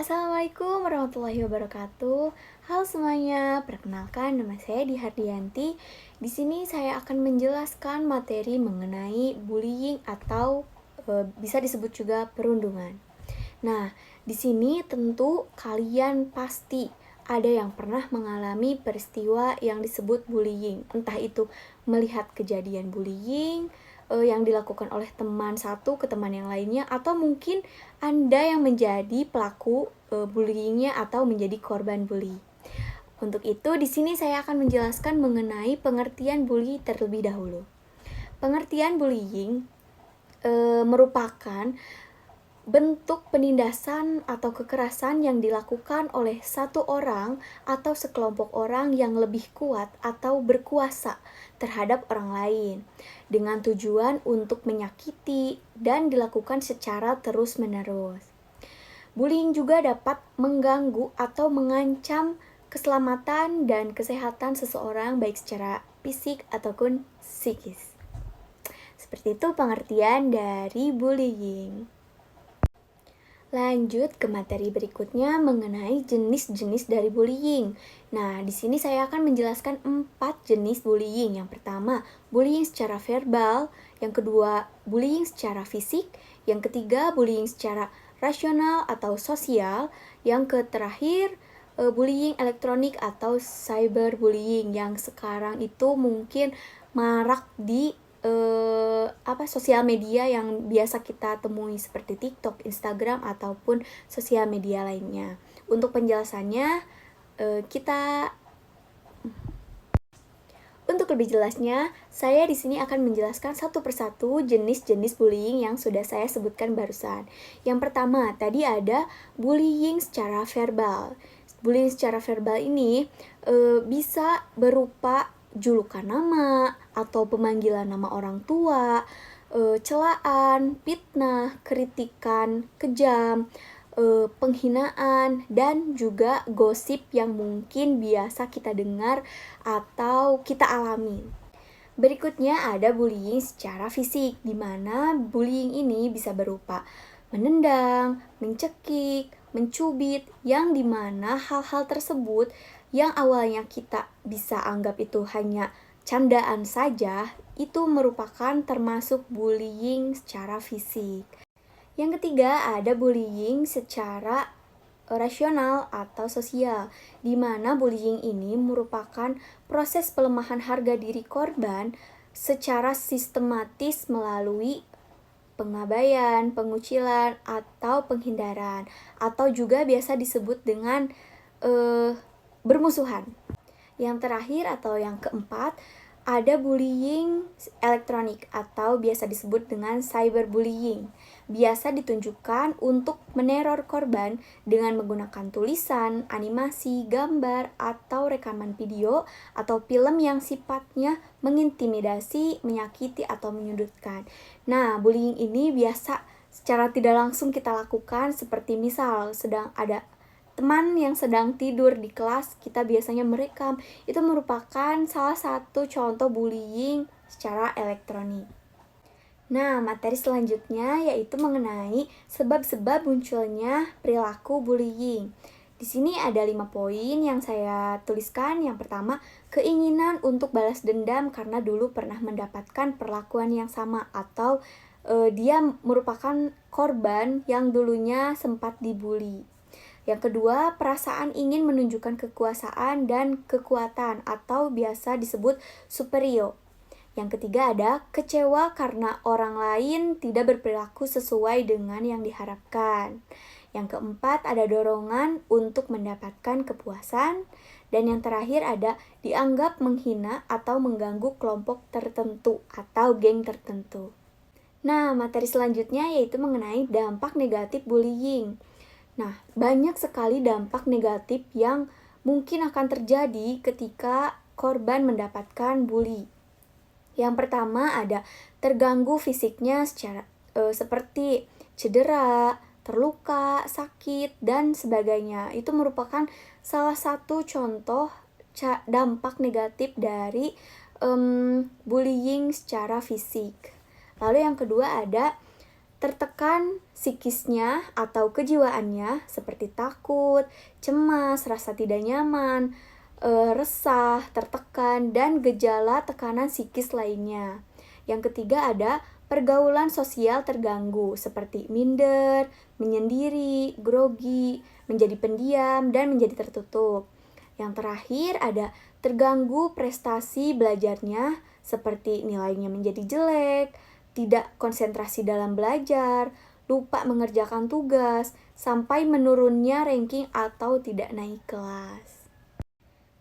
Assalamualaikum warahmatullahi wabarakatuh. Halo semuanya, perkenalkan nama saya Di Hardianti. Di sini saya akan menjelaskan materi mengenai bullying atau bisa disebut juga perundungan. Nah, di sini tentu kalian pasti ada yang pernah mengalami peristiwa yang disebut bullying. Entah itu melihat kejadian bullying yang dilakukan oleh teman satu ke teman yang lainnya, atau mungkin Anda yang menjadi pelaku bullyingnya atau menjadi korban bully. Untuk itu, di sini saya akan menjelaskan mengenai pengertian bully terlebih dahulu. Pengertian bullying merupakan bentuk penindasan atau kekerasan yang dilakukan oleh satu orang atau sekelompok orang yang lebih kuat atau berkuasa terhadap orang lain dengan tujuan untuk menyakiti dan dilakukan secara terus-menerus. Bullying juga dapat mengganggu atau mengancam keselamatan dan kesehatan seseorang baik secara fisik ataupun psikis. Seperti itu pengertian dari bullying. Lanjut ke materi berikutnya mengenai jenis-jenis dari bullying. Nah, di sini saya akan menjelaskan 4 jenis bullying. Yang pertama, bullying secara verbal. Yang kedua, bullying secara fisik. Yang ketiga, bullying secara rasional atau sosial. Yang terakhir, bullying elektronik atau cyberbullying yang sekarang itu mungkin marak di sosial media yang biasa kita temui seperti TikTok, Instagram ataupun sosial media lainnya. Untuk penjelasannya untuk lebih jelasnya, saya di sini akan menjelaskan satu persatu jenis-jenis bullying yang sudah saya sebutkan barusan. Yang pertama, tadi ada bullying secara verbal. Bullying secara verbal ini bisa berupa julukan nama atau pemanggilan nama orang tua, celaan, fitnah, kritikan kejam, penghinaan, dan juga gosip yang mungkin biasa kita dengar atau kita alami. Berikutnya ada bullying secara fisik, di mana bullying ini bisa berupa menendang, mencekik, mencubit, yang dimana hal-hal tersebut yang awalnya kita bisa anggap itu hanya candaan saja, itu merupakan termasuk bullying secara fisik. Yang ketiga ada bullying secara rasional atau sosial, di mana bullying ini merupakan proses pelemahan harga diri korban secara sistematis melalui pengabaian, pengucilan, atau penghindaran, atau juga biasa disebut dengan bermusuhan. Yang terakhir atau yang keempat, ada bullying elektronik atau biasa disebut dengan cyberbullying. Biasa ditunjukkan untuk meneror korban dengan menggunakan tulisan, animasi, gambar, atau rekaman video atau film yang sifatnya mengintimidasi, menyakiti, atau menyudutkan. Nah, bullying ini biasa secara tidak langsung kita lakukan, seperti misal sedang ada teman yang sedang tidur di kelas, kita biasanya merekam. Itu merupakan salah satu contoh bullying secara elektronik. Nah, materi selanjutnya yaitu mengenai sebab-sebab munculnya perilaku bullying. Di sini ada 5 poin yang saya tuliskan. Yang pertama, keinginan untuk balas dendam karena dulu pernah mendapatkan perlakuan yang sama, atau dia merupakan korban yang dulunya sempat dibully. Yang kedua, perasaan ingin menunjukkan kekuasaan dan kekuatan atau biasa disebut superior. Yang ketiga ada kecewa karena orang lain tidak berperilaku sesuai dengan yang diharapkan. Yang keempat ada dorongan untuk mendapatkan kepuasan. Dan yang terakhir ada dianggap menghina atau mengganggu kelompok tertentu atau geng tertentu. Nah, materi selanjutnya yaitu mengenai dampak negatif bullying. Nah, banyak sekali dampak negatif yang mungkin akan terjadi ketika korban mendapatkan bully. Yang pertama ada terganggu fisiknya seperti cedera, terluka, sakit, dan sebagainya. Itu merupakan salah satu contoh dampak negatif dari bullying secara fisik. Lalu yang kedua ada tertekan psikisnya atau kejiwaannya seperti takut, cemas, rasa tidak nyaman, resah, tertekan, dan gejala tekanan psikis lainnya. Yang ketiga ada pergaulan sosial terganggu seperti minder, menyendiri, grogi, menjadi pendiam, dan menjadi tertutup. Yang terakhir ada terganggu prestasi belajarnya seperti nilainya menjadi jelek, tidak konsentrasi dalam belajar, lupa mengerjakan tugas, sampai menurunnya ranking atau tidak naik kelas.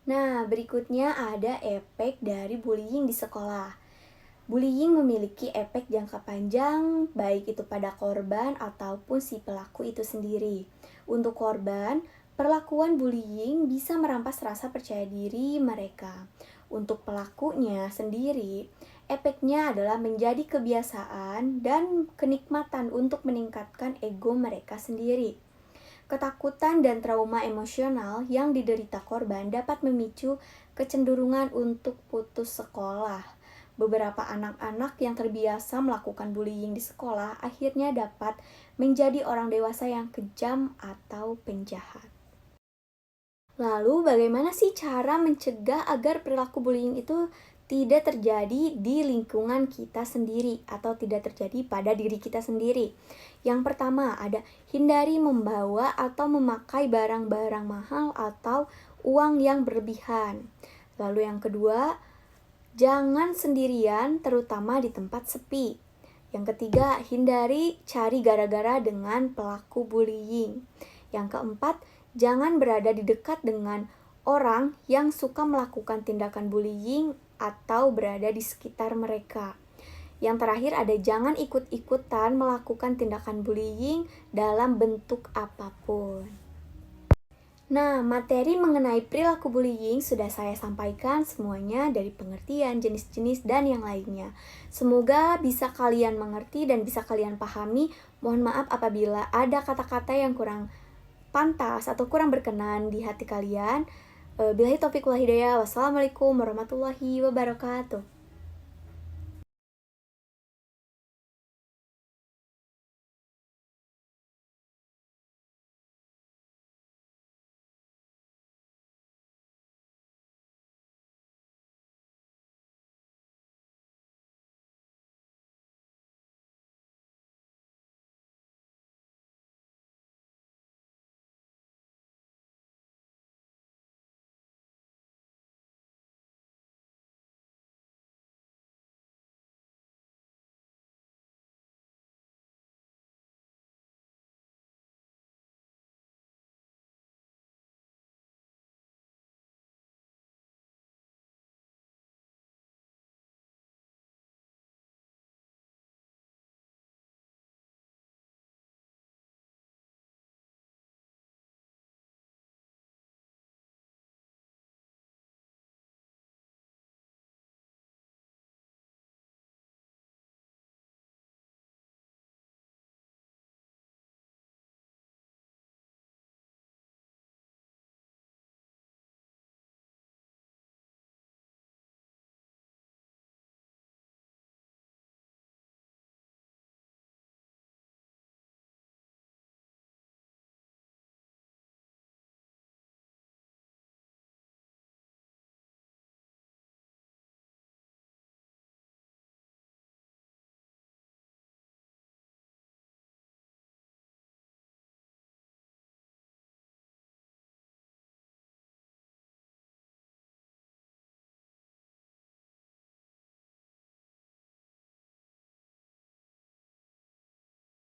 Nah, berikutnya ada efek dari bullying di sekolah. Bullying memiliki efek jangka panjang, baik itu pada korban ataupun si pelaku itu sendiri. Untuk korban, perlakuan bullying bisa merampas rasa percaya diri mereka. Untuk pelakunya sendiri, efeknya adalah menjadi kebiasaan dan kenikmatan untuk meningkatkan ego mereka sendiri. Ketakutan dan trauma emosional yang diderita korban dapat memicu kecenderungan untuk putus sekolah. Beberapa anak-anak yang terbiasa melakukan bullying di sekolah akhirnya dapat menjadi orang dewasa yang kejam atau penjahat. Lalu, bagaimana sih cara mencegah agar perilaku bullying itu tidak terjadi di lingkungan kita sendiri atau tidak terjadi pada diri kita sendiri? Yang pertama, ada hindari membawa atau memakai barang-barang mahal atau uang yang berlebihan. Lalu yang kedua, jangan sendirian, terutama di tempat sepi. Yang ketiga, hindari cari gara-gara dengan pelaku bullying. Yang keempat, jangan berada di dekat dengan orang yang suka melakukan tindakan bullying atau berada di sekitar mereka. Yang terakhir ada jangan ikut-ikutan melakukan tindakan bullying dalam bentuk apapun. Nah, materi mengenai perilaku bullying sudah saya sampaikan semuanya dari pengertian, jenis-jenis, dan yang lainnya. Semoga bisa kalian mengerti dan bisa kalian pahami. Mohon maaf apabila ada kata-kata yang kurang pantas atau kurang berkenan di hati kalian. Billahi taufiq wal hidayah. Wassalamualaikum warahmatullahi wabarakatuh.